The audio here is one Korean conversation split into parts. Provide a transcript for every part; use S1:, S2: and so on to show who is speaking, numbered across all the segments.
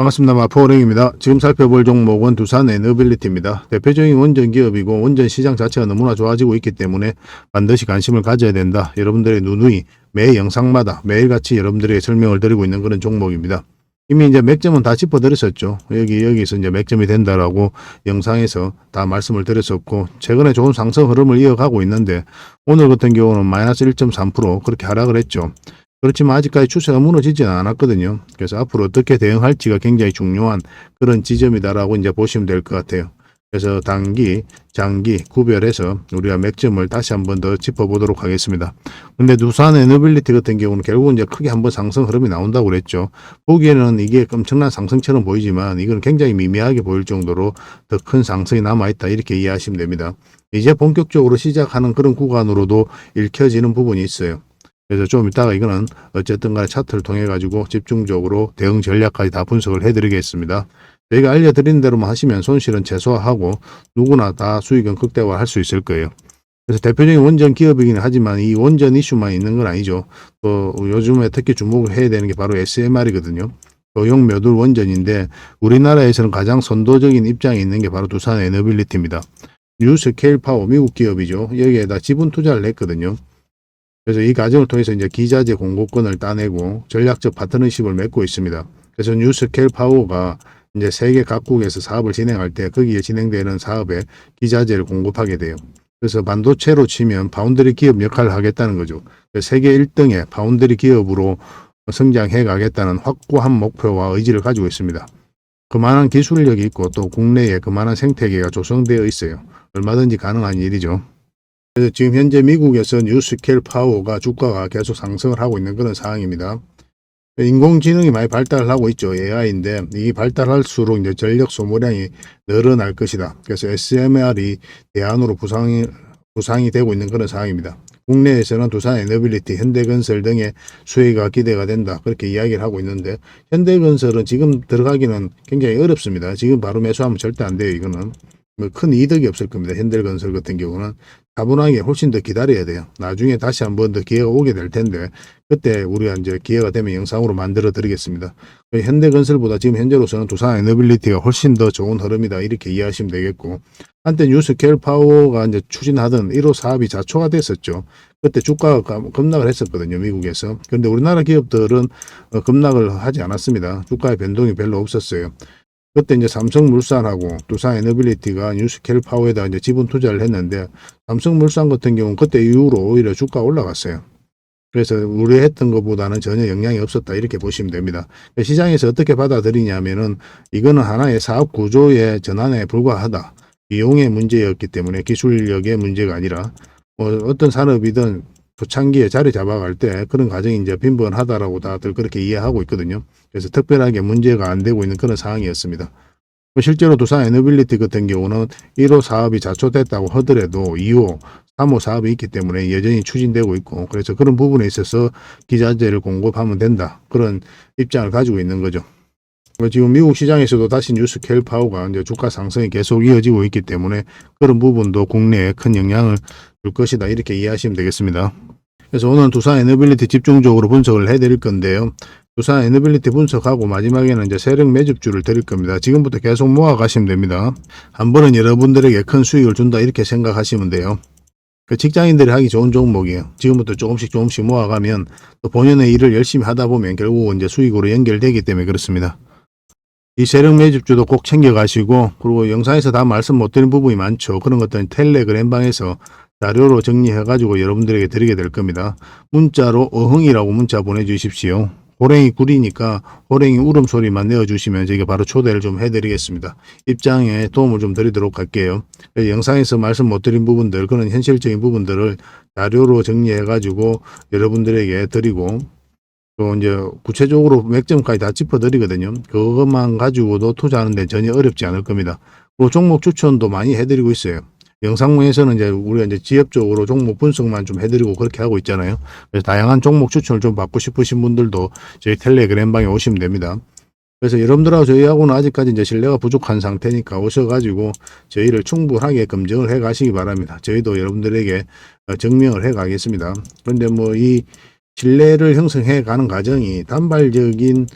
S1: 반갑습니다. 마포은행입니다. 지금 살펴볼 종목은 두산 에너빌리티입니다. 대표적인 원전 기업이고 원전 시장 자체가 너무나 좋아지고 있기 때문에 반드시 관심을 가져야 된다. 여러분들의 누누이 매 영상마다 매일같이 여러분들에게 설명을 드리고 있는 그런 종목입니다. 이미 이제 맥점은 다 짚어드렸었죠. 여기서 이제 맥점이 된다라고 영상에서 다 말씀을 드렸었고, 최근에 좋은 상승 흐름을 이어가고 있는데, 오늘 같은 경우는 마이너스 1.3% 그렇게 하락을 했죠. 그렇지만 아직까지 추세가 무너지지는 않았거든요. 그래서 앞으로 어떻게 대응할지가 굉장히 중요한 그런 지점이다라고 이제 보시면 될 것 같아요. 그래서 단기, 장기 구별해서 우리가 맥점을 다시 한번 더 짚어보도록 하겠습니다. 근데 두산 에너빌리티 같은 경우는 결국은 이제 크게 한번 상승 흐름이 나온다고 그랬죠. 보기에는 이게 엄청난 상승처럼 보이지만 이건 굉장히 미미하게 보일 정도로 더 큰 상승이 남아있다, 이렇게 이해하시면 됩니다. 이제 본격적으로 시작하는 그런 구간으로도 읽혀지는 부분이 있어요. 그래서 좀 이따가 이거는 어쨌든 간에 차트를 통해 가지고 집중적으로 대응 전략까지 다 분석을 해드리겠습니다. 저희가 알려드린 대로만 하시면 손실은 최소화하고 누구나 다 수익은 극대화할 수 있을 거예요. 그래서 대표적인 원전 기업이긴 하지만 이 원전 이슈만 있는 건 아니죠. 또 요즘에 특히 주목을 해야 되는 게 바로 SMR이거든요. 소형 묘들 원전인데 우리나라에서는 가장 선도적인 입장에 있는 게 바로 두산 에너빌리티입니다. 뉴스케일 파워 미국 기업이죠. 여기에다 지분 투자를 했거든요. 그래서 이 과정을 통해서 이제 기자재 공급권을 따내고 전략적 파트너십을 맺고 있습니다. 그래서 뉴스케일 파워가 이제 세계 각국에서 사업을 진행할 때 거기에 진행되는 사업에 기자재를 공급하게 돼요. 그래서 반도체로 치면 파운드리 기업 역할을 하겠다는 거죠. 세계 1등의 파운드리 기업으로 성장해 가겠다는 확고한 목표와 의지를 가지고 있습니다. 그만한 기술력이 있고 또 국내에 그만한 생태계가 조성되어 있어요. 얼마든지 가능한 일이죠. 그래서 지금 현재 미국에서 뉴스케일 파워가 주가가 계속 상승을 하고 있는 그런 상황입니다. 인공지능이 많이 발달을 하고 있죠. AI인데 이 발달할수록 이제 전력 소모량이 늘어날 것이다. 그래서 SMR이 대안으로 부상이 되고 있는 그런 상황입니다. 국내에서는 두산 에너빌리티, 현대건설 등의 수혜가 기대가 된다, 그렇게 이야기를 하고 있는데, 현대건설은 지금 들어가기는 굉장히 어렵습니다. 지금 바로 매수하면 절대 안 돼요. 이거는 뭐 큰 이득이 없을 겁니다. 현대건설 같은 경우는 차분하게 훨씬 더 기다려야 돼요. 나중에 다시 한번 더 기회가 오게 될 텐데 그때 우리가 이제 기회가 되면 영상으로 만들어 드리겠습니다. 현대건설보다 지금 현재로서는 두산 에너빌리티가 훨씬 더 좋은 흐름이다, 이렇게 이해하시면 되겠고, 한때 뉴스케일 파워가 이제 추진하던 1호 사업이 자초가 됐었죠. 그때 주가가 급락을 했었거든요, 미국에서. 그런데 우리나라 기업들은 급락을 하지 않았습니다. 주가의 변동이 별로 없었어요. 그때 이제 삼성물산하고 두산 에너빌리티가 뉴스케일 파워에다 이제 지분 투자를 했는데, 삼성물산 같은 경우는 그때 이후로 오히려 주가가 올라갔어요. 그래서 우려했던 것보다는 전혀 영향이 없었다, 이렇게 보시면 됩니다. 시장에서 어떻게 받아들이냐면은 이거는 하나의 사업 구조의 전환에 불과하다. 비용의 문제였기 때문에 기술력의 문제가 아니라 어떤 산업이든 초창기에 자리 잡아갈 때 그런 과정이 이제 빈번하다라고 다들 그렇게 이해하고 있거든요. 그래서 특별하게 문제가 안 되고 있는 그런 상황이었습니다. 실제로 두산 에너빌리티 같은 경우는 1호 사업이 자초됐다고 하더라도 2호, 3호 사업이 있기 때문에 여전히 추진되고 있고, 그래서 그런 부분에 있어서 기자재를 공급하면 된다, 그런 입장을 가지고 있는 거죠. 지금 미국 시장에서도 다시 뉴스케일 파워가 이제 주가 상승이 계속 이어지고 있기 때문에 그런 부분도 국내에 큰 영향을 줄 것이다, 이렇게 이해하시면 되겠습니다. 그래서 오늘 두산 에너빌리티 집중적으로 분석을 해드릴 건데요. 두산 에너빌리티 분석하고 마지막에는 이제 세력 매집주를 드릴 겁니다. 지금부터 계속 모아 가시면 됩니다. 한 번은 여러분들에게 큰 수익을 준다, 이렇게 생각하시면 돼요. 직장인들이 하기 좋은 종목이에요. 지금부터 조금씩 모아가면 또 본연의 일을 열심히 하다 보면 결국은 이제 수익으로 연결되기 때문에 그렇습니다. 이 세력 매집주도 꼭 챙겨가시고, 그리고 영상에서 다 말씀 못 드린 부분이 많죠. 그런 것들은 텔레그램방에서 자료로 정리해가지고 여러분들에게 드리게 될 겁니다. 문자로 어흥이라고 문자 보내주십시오. 호랭이 꿀이니까 호랭이 울음소리만 내어주시면 저희가 바로 초대를 좀 해드리겠습니다. 입장에 도움을 좀 드리도록 할게요. 영상에서 말씀 못 드린 부분들, 그런 현실적인 부분들을 자료로 정리해가지고 여러분들에게 드리고, 또 이제 구체적으로 맥점까지 다 짚어드리거든요. 그것만 가지고도 투자하는 데 전혀 어렵지 않을 겁니다. 그리고 종목 추천도 많이 해드리고 있어요. 영상에서는 이제 우리가 이제 지엽적으로 종목 분석만 좀 해드리고 그렇게 하고 있잖아요. 그래서 다양한 종목 추천을 좀 받고 싶으신 분들도 저희 텔레그램방에 오시면 됩니다. 그래서 여러분들하고 저희하고는 아직까지 이제 신뢰가 부족한 상태니까 오셔가지고 저희를 충분하게 검증을 해 가시기 바랍니다. 저희도 여러분들에게 증명을 해 가겠습니다. 그런데 뭐 이 신뢰를 형성해 가는 과정이 단발적인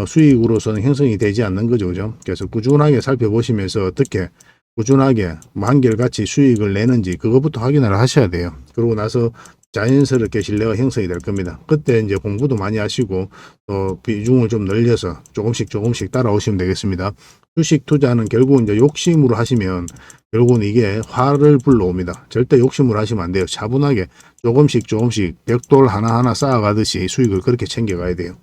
S1: 수익으로서는 형성이 되지 않는 거죠. 그죠? 그래서 꾸준하게 살펴보시면서 어떻게 꾸준하게 한결같이 수익을 내는지 그것부터 확인을 하셔야 돼요. 그러고 나서 자연스럽게 신뢰가 형성이 될 겁니다. 그때 이제 공부도 많이 하시고 또 비중을 좀 늘려서 조금씩 따라오시면 되겠습니다. 주식 투자는 결국 이제 욕심으로 하시면 결국은 이게 화를 불러옵니다. 절대 욕심으로 하시면 안 돼요. 차분하게 조금씩 벽돌 하나하나 쌓아가듯이 수익을 그렇게 챙겨가야 돼요.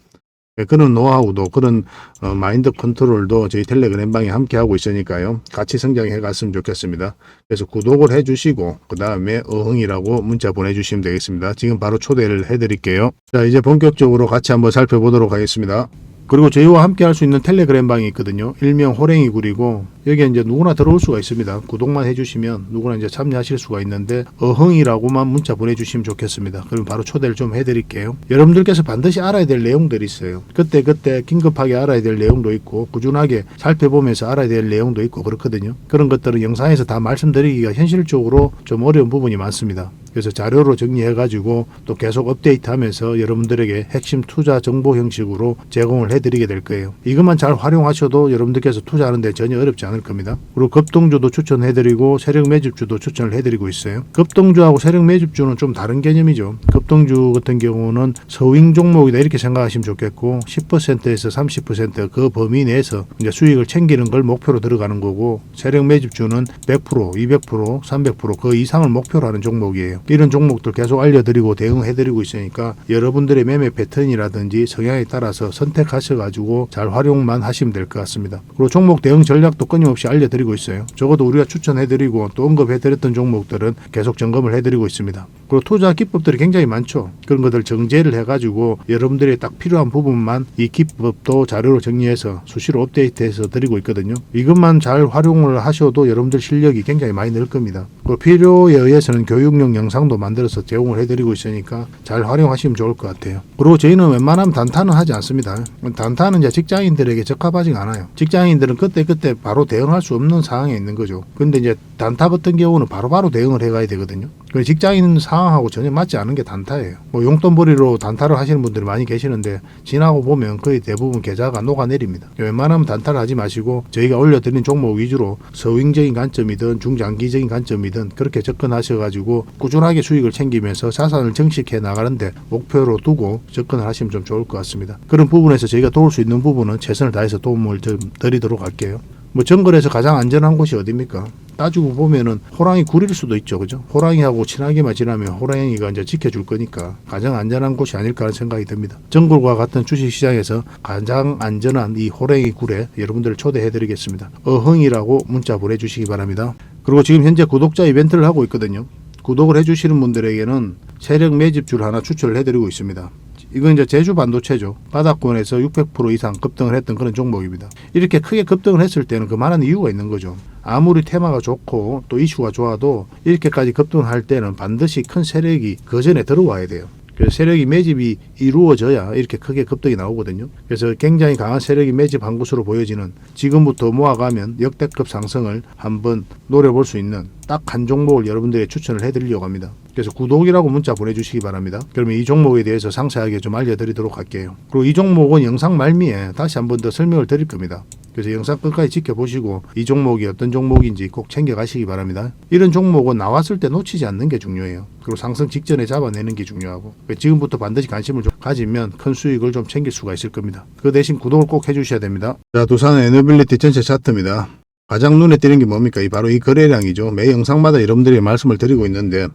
S1: 그런 노하우도 그런 마인드 컨트롤도 저희 텔레그램방에 함께 하고 있으니까요. 같이 성장해 갔으면 좋겠습니다. 그래서 구독을 해 주시고 그 다음에 어흥이라고 문자 보내주시면 되겠습니다. 지금 바로 초대를 해 드릴게요. 자, 이제 본격적으로 같이 한번 살펴보도록 하겠습니다. 그리고 저희와 함께 할 수 있는 텔레그램 방이 있거든요. 일명 호랭이 굴이고 여기에 이제 누구나 들어올 수가 있습니다. 구독만 해주시면 누구나 이제 참여하실 수가 있는데 어흥이라고만 문자 보내주시면 좋겠습니다. 그럼 바로 초대를 좀 해드릴게요. 여러분들께서 반드시 알아야 될 내용들이 있어요. 그때 긴급하게 알아야 될 내용도 있고 꾸준하게 살펴보면서 알아야 될 내용도 있고 그렇거든요. 그런 것들은 영상에서 다 말씀드리기가 현실적으로 좀 어려운 부분이 많습니다. 그래서 자료로 정리해가지고 또 계속 업데이트하면서 여러분들에게 핵심 투자 정보 형식으로 제공을 해드리게 될 거예요. 이것만 잘 활용하셔도 여러분들께서 투자하는데 전혀 어렵지 않을 겁니다. 그리고 급등주도 추천해드리고 세력 매집주도 추천을 해드리고 있어요. 급등주하고 세력 매집주는 좀 다른 개념이죠. 급등주 같은 경우는 서윙 종목이다 이렇게 생각하시면 좋겠고 10%에서 30% 범위 내에서 이제 수익을 챙기는 걸 목표로 들어가는 거고 세력 매집주는 100%, 200%, 300%그 이상을 목표로 하는 종목이에요. 이런 종목들 계속 알려드리고 대응해드리고 있으니까 여러분들의 매매 패턴이라든지 성향에 따라서 선택하셔가지고 잘 활용만 하시면 될 것 같습니다. 그리고 종목 대응 전략도 끊임없이 알려드리고 있어요. 적어도 우리가 추천해드리고 또 언급해드렸던 종목들은 계속 점검을 해드리고 있습니다. 그리고 투자 기법들이 굉장히 많죠. 그런 것들 정제를 해가지고 여러분들이 딱 필요한 부분만 이 기법도 자료로 정리해서 수시로 업데이트해서 드리고 있거든요. 이것만 잘 활용을 하셔도 여러분들 실력이 굉장히 많이 늘 겁니다. 그리고 필요에 의해서는 교육용 영상도 만들어서 제공을 해드리고 있으니까 잘 활용하시면 좋을 것 같아요. 그리고 저희는 웬만하면 단타는 하지 않습니다. 단타는 이제 직장인들에게 적합하지 않아요. 직장인들은 그때 바로 대응할 수 없는 상황에 있는 거죠. 근데 이제 단타 같은 경우는 바로 대응을 해가야 되거든요. 직장인 상황하고 전혀 맞지 않은 게 단타예요. 뭐 용돈벌이로 단타를 하시는 분들이 많이 계시는데 지나고 보면 거의 대부분 계좌가 녹아내립니다. 웬만하면 단타를 하지 마시고 저희가 올려드린 종목 위주로 서윙적인 관점이든 중장기적인 관점이든 그렇게 접근하셔가지고 꾸준하게 수익을 챙기면서 자산을 정식해 나가는데 목표로 두고 접근을 하시면 좀 좋을 것 같습니다. 그런 부분에서 저희가 도울 수 있는 부분은 최선을 다해서 도움을 좀 드리도록 할게요. 뭐 정글에서 가장 안전한 곳이 어디입니까? 따지고 보면은 호랑이 굴일 수도 있죠. 그죠? 호랑이하고 친하게만 지나면 호랑이가 이제 지켜줄 거니까 가장 안전한 곳이 아닐까 하는 생각이 듭니다. 정글과 같은 주식시장에서 가장 안전한 이 호랑이 굴에 여러분들을 초대해 드리겠습니다. 어흥이라고 문자 보내주시기 바랍니다. 그리고 지금 현재 구독자 이벤트를 하고 있거든요. 구독을 해주시는 분들에게는 세력 매집주를 하나 추천을 해드리고 있습니다. 이건 이제 제주 반도체죠. 바닥권에서 600% 이상 급등을 했던 그런 종목입니다. 이렇게 크게 급등을 했을 때는 그만한 이유가 있는 거죠. 아무리 테마가 좋고 또 이슈가 좋아도 이렇게까지 급등을 할 때는 반드시 큰 세력이 그 전에 들어와야 돼요. 그래서 세력이 매집이 이루어져야 이렇게 크게 급등이 나오거든요. 그래서 굉장히 강한 세력이 매집한 것으로 보여지는 지금부터 모아가면 역대급 상승을 한번 노려볼 수 있는 딱 한 종목을 여러분들에게 추천을 해드리려고 합니다. 그래서 구독이라고 문자 보내주시기 바랍니다. 그러면 이 종목에 대해서 상세하게 좀 알려드리도록 할게요. 그리고 이 종목은 영상 말미에 다시 한번 더 설명을 드릴 겁니다. 그래서 영상 끝까지 지켜보시고 이 종목이 어떤 종목인지 꼭 챙겨가시기 바랍니다. 이런 종목은 나왔을 때 놓치지 않는 게 중요해요. 그리고 상승 직전에 잡아내는 게 중요하고 지금부터 반드시 관심을 좀 가지면 큰 수익을 좀 챙길 수가 있을 겁니다. 그 대신 구독을 꼭 해주셔야 됩니다. 자, 두산 에너빌리티 전체 차트입니다. 가장 눈에 띄는 게 뭡니까? 바로 이 거래량이죠. 매 영상마다 여러분들이 말씀을 드리고 있는데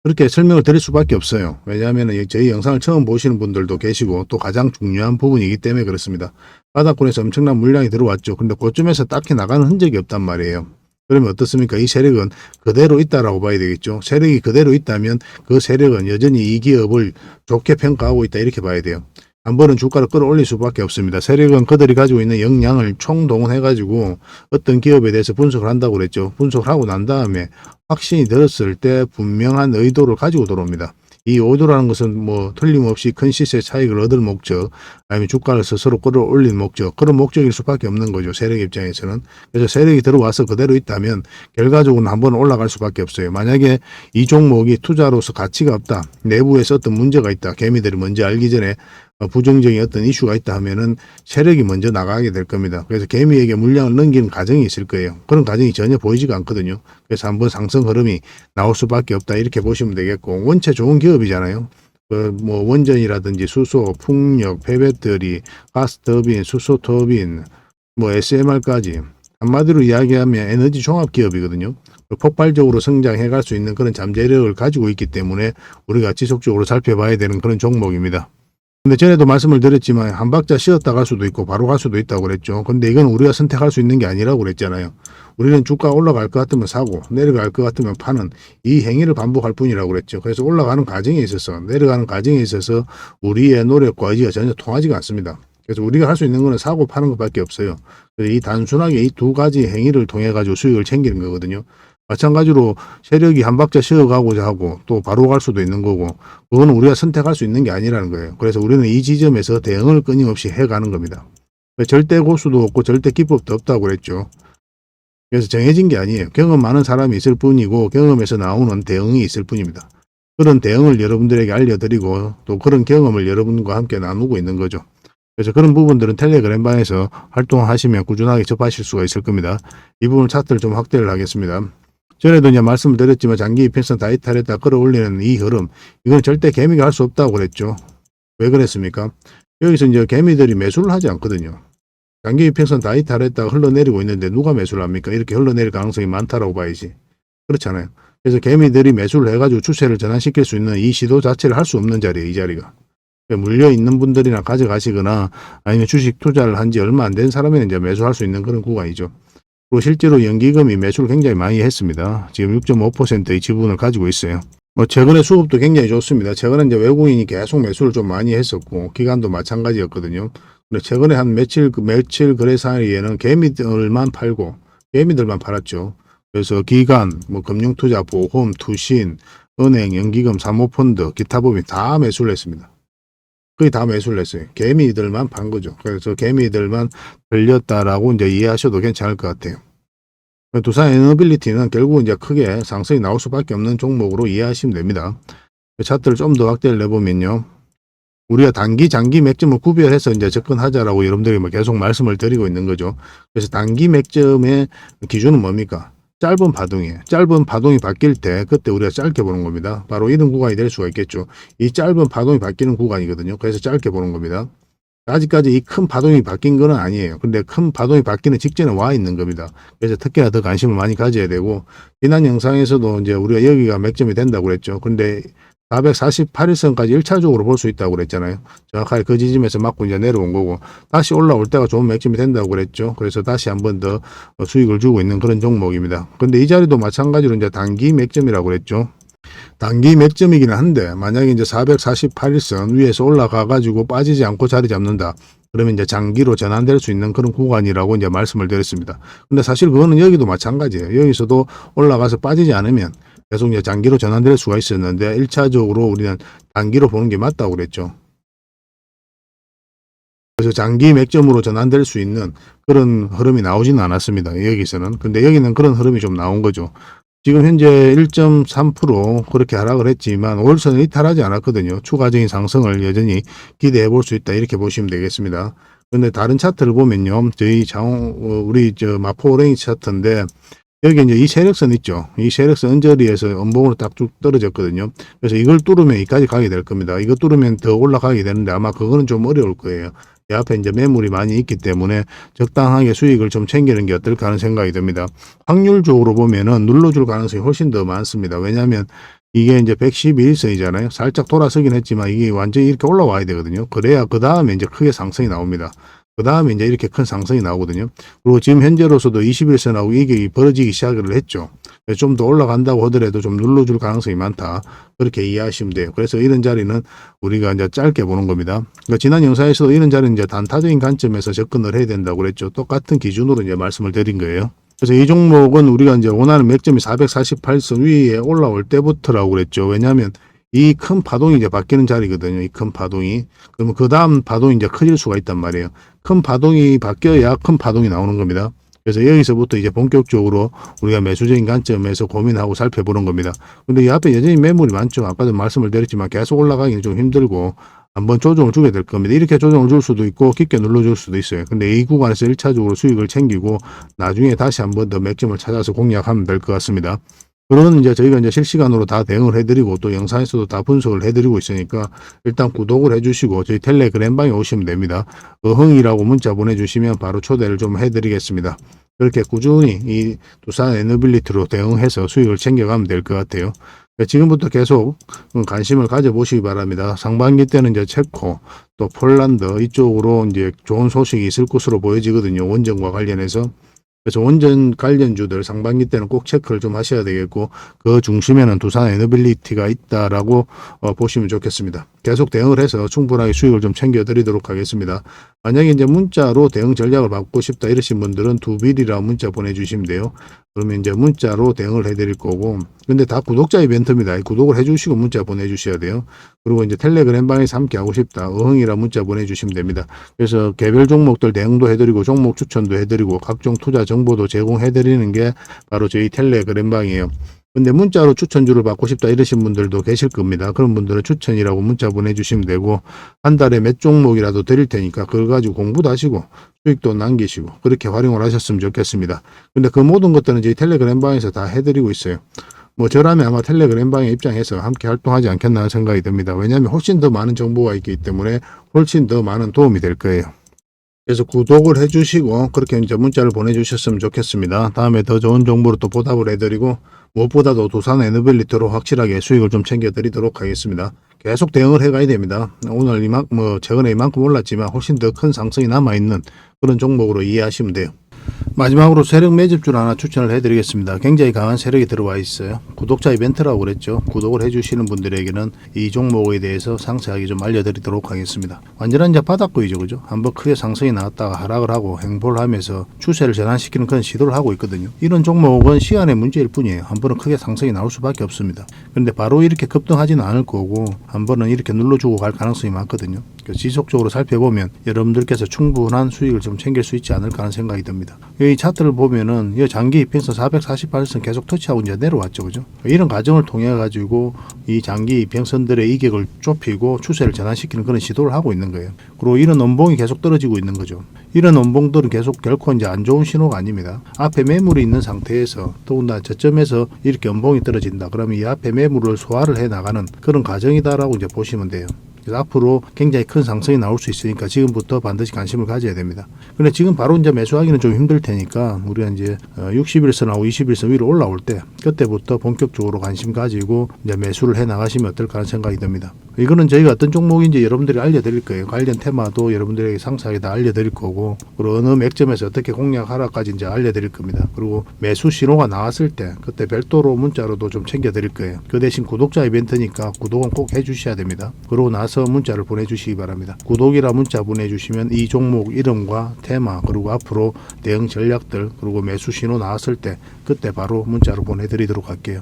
S1: 그렇게 설명을 드릴 수밖에 없어요. 왜냐하면 저희 영상을 처음 보시는 분들도 계시고 또 가장 중요한 부분이기 때문에 그렇습니다. 바닥권에서 엄청난 물량이 들어왔죠. 근데 그쯤에서 딱히 나가는 흔적이 없단 말이에요. 그러면 어떻습니까? 이 세력은 그대로 있다라고 봐야 되겠죠. 세력이 그대로 있다면 그 세력은 여전히 이 기업을 좋게 평가하고 있다 이렇게 봐야 돼요. 한 번은 주가를 끌어올릴 수밖에 없습니다. 세력은 그들이 가지고 있는 역량을 총동원해가지고 어떤 기업에 대해서 분석을 한다고 그랬죠. 분석을 하고 난 다음에 확신이 들었을 때 분명한 의도를 가지고 들어옵니다. 이 오더라는 것은 뭐 틀림없이 큰 시세 차익을 얻을 목적, 아니면 주가를 스스로 끌어올릴 목적, 그런 목적일 수밖에 없는 거죠. 세력 입장에서는. 그래서 세력이 들어와서 그대로 있다면 결과적으로는 한번 올라갈 수밖에 없어요. 만약에 이 종목이 투자로서 가치가 없다, 내부에서 어떤 문제가 있다, 개미들이 먼저 알기 전에 부정적인 어떤 이슈가 있다 하면은 세력이 먼저 나가게 될 겁니다. 그래서 개미에게 물량을 넘기는 과정이 있을 거예요. 그런 과정이 전혀 보이지가 않거든요. 그래서 한번 상승 흐름이 나올 수밖에 없다, 이렇게 보시면 되겠고, 원체 좋은 기업이잖아요. 뭐 원전이라든지 수소, 풍력, 폐배터리, 가스터빈, 수소터빈, 뭐 SMR까지 한마디로 이야기하면 에너지 종합 기업이거든요. 폭발적으로 성장해 갈 수 있는 그런 잠재력을 가지고 있기 때문에 우리가 지속적으로 살펴봐야 되는 그런 종목입니다. 근데 전에도 말씀을 드렸지만 한 박자 쉬었다 갈 수도 있고 바로 갈 수도 있다고 그랬죠. 근데 이건 우리가 선택할 수 있는 게 아니라고 그랬잖아요. 우리는 주가 올라갈 것 같으면 사고 내려갈 것 같으면 파는 이 행위를 반복할 뿐이라고 그랬죠. 그래서 올라가는 과정에 있어서, 내려가는 과정에 있어서 우리의 노력과 의지가 전혀 통하지가 않습니다. 그래서 우리가 할 수 있는 거는 사고 파는 것밖에 없어요. 그래서 이 단순하게 이 두 가지 행위를 통해 가지고 수익을 챙기는 거거든요. 마찬가지로 세력이 한 박자 쉬어가고자 하고 또 바로 갈 수도 있는 거고, 그거는 우리가 선택할 수 있는 게 아니라는 거예요. 그래서 우리는 이 지점에서 대응을 끊임없이 해가는 겁니다. 절대 고수도 없고 절대 기법도 없다고 그랬죠. 그래서 정해진 게 아니에요. 경험 많은 사람이 있을 뿐이고 경험에서 나오는 대응이 있을 뿐입니다. 그런 대응을 여러분들에게 알려드리고 또 그런 경험을 여러분과 함께 나누고 있는 거죠. 그래서 그런 부분들은 텔레그램방에서 활동하시면 꾸준하게 접하실 수가 있을 겁니다. 이 부분 차트를 좀 확대를 하겠습니다. 전에도 이제 말씀을 드렸지만 장기 이평선 다이탈했다 끌어올리는 이 흐름, 이건 절대 개미가 할 수 없다고 그랬죠. 왜 그랬습니까? 여기서 이제 개미들이 매수를 하지 않거든요. 장기 이평선 다이탈했다가 흘러내리고 있는데 누가 매수를 합니까? 이렇게 흘러내릴 가능성이 많다라고 봐야지. 그렇잖아요. 그래서 개미들이 매수를 해가지고 추세를 전환시킬 수 있는 이 시도 자체를 할 수 없는 자리예요, 이 자리가. 물려 있는 분들이나 가져가시거나 아니면 주식 투자를 한 지 얼마 안 된 사람에는 이제 매수할 수 있는 그런 구간이죠. 그리고 실제로 연기금이 매수를 굉장히 많이 했습니다. 지금 6.5%의 지분을 가지고 있어요. 뭐 최근에 수급도 굉장히 좋습니다. 최근에 이제 외국인이 계속 매수를 좀 많이 했었고 기간도 마찬가지였거든요. 근데 최근에 한 며칠 거래 사이에는 개미들만 팔고 개미들만 팔았죠. 그래서 기관, 뭐 금융투자, 보험, 투신, 은행, 연기금, 사모펀드, 기타 법인 다 매수를 했습니다. 거의 다 매수를 했어요. 개미들만 판 거죠. 그래서 개미들만 들렸다라고 이제 이해하셔도 괜찮을 것 같아요. 두산 에너빌리티는 결국 이제 크게 상승이 나올 수밖에 없는 종목으로 이해하시면 됩니다. 차트를 좀 더 확대를 해보면요. 우리가 단기, 장기 맥점을 구별해서 이제 접근하자라고 여러분들이 계속 말씀을 드리고 있는 거죠. 그래서 단기 맥점의 기준은 뭡니까? 짧은 파동이에요. 짧은 파동이 바뀔 때 그때 우리가 짧게 보는 겁니다. 바로 이런 구간이 될 수가 있겠죠. 이 짧은 파동이 바뀌는 구간이거든요. 그래서 짧게 보는 겁니다. 아직까지 이 큰 파동이 바뀐 건 아니에요. 근데 큰 파동이 바뀌는 직전에 와 있는 겁니다. 그래서 특히나 더 관심을 많이 가져야 되고, 지난 영상에서도 이제 우리가 여기가 맥점이 된다고 그랬죠. 근데 448일선까지 1차적으로 볼 수 있다고 그랬잖아요. 정확하게 그 지점에서 맞고 이제 내려온 거고, 다시 올라올 때가 좋은 맥점이 된다고 그랬죠. 그래서 다시 한번 더 수익을 주고 있는 그런 종목입니다. 근데 이 자리도 마찬가지로 이제 단기 맥점이라고 그랬죠. 단기 맥점이긴 한데, 만약에 이제 448일선 위에서 올라가 가지고 빠지지 않고 자리 잡는다, 그러면 이제 장기로 전환될 수 있는 그런 구간이라고 이제 말씀을 드렸습니다. 근데 사실 그거는 여기도 마찬가지예요. 여기서도 올라가서 빠지지 않으면 계속 이제 장기로 전환될 수가 있었는데 1차적으로 우리는 단기로 보는 게 맞다고 그랬죠. 그래서 장기 맥점으로 전환될 수 있는 그런 흐름이 나오지는 않았습니다. 여기서는. 근데 여기는 그런 흐름이 좀 나온 거죠. 지금 현재 1.3% 그렇게 하락을 했지만 5일선을 이탈하지 않았거든요. 추가적인 상승을 여전히 기대해 볼 수 있다, 이렇게 보시면 되겠습니다. 근데 다른 차트를 보면요. 저희 우리 마포 오렌지 차트인데, 여기 이제 이 세력선 있죠. 이 세력선 언저리에서 음봉으로 딱 쭉 떨어졌거든요. 그래서 이걸 뚫으면 여기까지 가게 될 겁니다. 이거 뚫으면 더 올라가게 되는데 아마 그거는 좀 어려울 거예요. 이 앞에 이제 매물이 많이 있기 때문에 적당하게 수익을 좀 챙기는 게 어떨까 하는 생각이 듭니다. 확률적으로 보면은 눌러줄 가능성이 훨씬 더 많습니다. 왜냐하면 이게 이제 112일선이잖아요. 살짝 돌아서긴 했지만 이게 완전히 이렇게 올라와야 되거든요. 그래야 그 다음에 이제 크게 상승이 나옵니다. 그 다음에 이제 이렇게 큰 상승이 나오거든요. 그리고 지금 현재로서도 21선하고 이게 벌어지기 시작을 했죠. 좀 더 올라간다고 하더라도 좀 눌러줄 가능성이 많다, 그렇게 이해하시면 돼요. 그래서 이런 자리는 우리가 이제 짧게 보는 겁니다. 그러니까 지난 영상에서도 이런 자리는 이제 단타적인 관점에서 접근을 해야 된다고 그랬죠. 똑같은 기준으로 이제 말씀을 드린 거예요. 그래서 이 종목은 우리가 이제 원하는 맥점이 448선 위에 올라올 때부터라고 그랬죠. 왜냐하면 이 큰 파동이 이제 바뀌는 자리거든요. 이 큰 파동이. 그러면 그 다음 파동이 이제 커질 수가 있단 말이에요. 큰 파동이 바뀌어야 큰 파동이 나오는 겁니다. 그래서 여기서부터 이제 본격적으로 우리가 매수적인 관점에서 고민하고 살펴보는 겁니다. 근데 이 앞에 여전히 매물이 많죠. 아까도 말씀을 드렸지만 계속 올라가기는 좀 힘들고 한번 조정을 주게 될 겁니다. 이렇게 조정을 줄 수도 있고 깊게 눌러줄 수도 있어요. 근데 이 구간에서 1차적으로 수익을 챙기고 나중에 다시 한번 더 맥점을 찾아서 공략하면 될 것 같습니다. 그런 이제 저희가 이제 실시간으로 다 대응을 해드리고 또 영상에서도 다 분석을 해드리고 있으니까 일단 구독을 해주시고 저희 텔레그램방에 오시면 됩니다. 어흥이라고 문자 보내주시면 바로 초대를 좀 해드리겠습니다. 그렇게 꾸준히 이 두산 에너빌리티로 대응해서 수익을 챙겨가면 될 것 같아요. 지금부터 계속 관심을 가져보시기 바랍니다. 상반기 때는 이제 체코 또 폴란드 이쪽으로 이제 좋은 소식이 있을 것으로 보여지거든요. 원전과 관련해서. 그래서 원전 관련주들 상반기 때는 꼭 체크를 좀 하셔야 되겠고 그 중심에는 두산 에너빌리티가 있다라고 보시면 좋겠습니다. 계속 대응을 해서 충분하게 수익을 좀 챙겨드리도록 하겠습니다. 만약에 이제 문자로 대응 전략을 받고 싶다 이러신 분들은 두빌이라 문자 보내주시면 돼요. 그러면 이제 문자로 대응을 해드릴 거고 근데 다 구독자 이벤트입니다. 구독을 해주시고 문자 보내주셔야 돼요. 그리고 이제 텔레그램방에서 함께 하고 싶다 어흥이라 문자 보내주시면 됩니다. 그래서 개별 종목들 대응도 해드리고 종목 추천도 해드리고 각종 투자 정보도 제공해드리는 게 바로 저희 텔레그램방이에요. 근데 문자로 추천주를 받고 싶다 이러신 분들도 계실 겁니다. 그런 분들은 추천이라고 문자 보내주시면 되고 한 달에 몇 종목이라도 드릴 테니까 그걸 가지고 공부도 하시고 수익도 남기시고 그렇게 활용을 하셨으면 좋겠습니다. 근데 그 모든 것들은 저희 텔레그램방에서 다 해드리고 있어요. 뭐 저라면 아마 텔레그램방에 입장해서 함께 활동하지 않겠나 하는 생각이 듭니다. 왜냐하면 훨씬 더 많은 정보가 있기 때문에 훨씬 더 많은 도움이 될 거예요. 그래서 구독을 해주시고 그렇게 이제 문자를 보내주셨으면 좋겠습니다. 다음에 더 좋은 정보로 또 보답을 해드리고 무엇보다도 두산 에너빌리티로 확실하게 수익을 좀 챙겨드리도록 하겠습니다. 계속 대응을 해가야 됩니다. 오늘 최근에 이만큼 올랐지만 훨씬 더 큰 상승이 남아있는 그런 종목으로 이해하시면 돼요. 마지막으로 세력 매집주를 하나 추천을 해드리겠습니다. 굉장히 강한 세력이 들어와 있어요. 구독자 이벤트라고 그랬죠. 구독을 해주시는 분들에게는 이 종목에 대해서 상세하게 좀 알려드리도록 하겠습니다. 완전한 이제 바닥구이죠, 그죠? 한번 크게 상승이 나왔다가 하락을 하고 행보를 하면서 추세를 전환시키는 그런 시도를 하고 있거든요. 이런 종목은 시간의 문제일 뿐이에요. 한 번은 크게 상승이 나올 수밖에 없습니다. 그런데 바로 이렇게 급등하지는 않을 거고 한 번은 이렇게 눌러주고 갈 가능성이 많거든요. 지속적으로 살펴보면 여러분들께서 충분한 수익을 좀 챙길 수 있지 않을까 하는 생각이 듭니다. 이 차트를 보면은 이 장기 이평선 448선 계속 터치하고 이제 내려왔죠, 그죠? 이런 과정을 통해 가지고 이 장기 이평선들의 이격을 좁히고 추세를 전환시키는 그런 시도를 하고 있는 거예요. 그리고 이런 원봉이 계속 떨어지고 있는 거죠. 이런 원봉들은 계속 결코 이제 안 좋은 신호가 아닙니다. 앞에 매물이 있는 상태에서 더군다나 저점에서 이렇게 원봉이 떨어진다. 그러면 이 앞에 매물을 소화를 해 나가는 그런 과정이다라고 이제 보시면 돼요. 그래서 앞으로 굉장히 큰 상승이 나올 수 있으니까 지금부터 반드시 관심을 가져야 됩니다. 근데 지금 바로 이제 매수하기는 좀 힘들 테니까 우리가 이제 60일선하고 20일선 위로 올라올 때 그때부터 본격적으로 관심 가지고 이제 매수를 해 나가시면 어떨까 하는 생각이 듭니다. 이거는 저희가 어떤 종목인지 여러분들이 알려드릴 거예요. 관련 테마도 여러분들에게 상세하게 다 알려드릴 거고 그리고 어느 맥점에서 어떻게 공략하라까지 이제 알려드릴 겁니다. 그리고 매수 신호가 나왔을 때 그때 별도로 문자로도 좀 챙겨드릴 거예요. 그 대신 구독자 이벤트니까 구독은 꼭 해주셔야 됩니다. 그러고 나서 문자를 보내주시기 바랍니다. 구독이라 문자 보내주시면 이 종목 이름과 테마 그리고 앞으로 대응 전략들 그리고 매수 신호 나왔을 때 그때 바로 문자로 보내드리도록 할게요.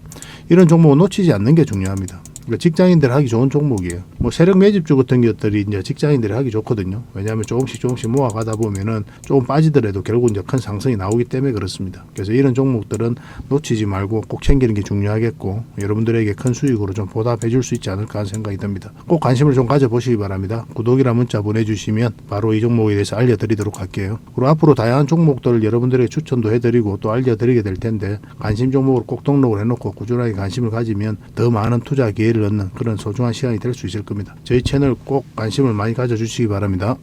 S1: 이런 종목은 놓치지 않는 게 중요합니다. 직장인들 하기 좋은 종목이에요. 뭐 세력 매집주 같은 것들이 이제 직장인들이 하기 좋거든요. 왜냐하면 조금씩 모아가다 보면은 조금 빠지더라도 결국 이제 큰 상승이 나오기 때문에 그렇습니다. 그래서 이런 종목들은 놓치지 말고 꼭 챙기는 게 중요하겠고 여러분들에게 큰 수익으로 좀 보답해 줄 수 있지 않을까 하는 생각이 듭니다. 꼭 관심을 좀 가져보시기 바랍니다. 구독이라 문자 보내주시면 바로 이 종목에 대해서 알려드리도록 할게요. 그리고 앞으로 다양한 종목들을 여러분들에게 추천도 해드리고 또 알려드리게 될 텐데 관심 종목으로 꼭 등록을 해놓고 꾸준하게 관심을 가지면 더 많은 투자 기회를 얻는 그런 소중한 시간이 될 수 있을 겁니다. 저희 채널 꼭 관심을 많이 가져주시기 바랍니다.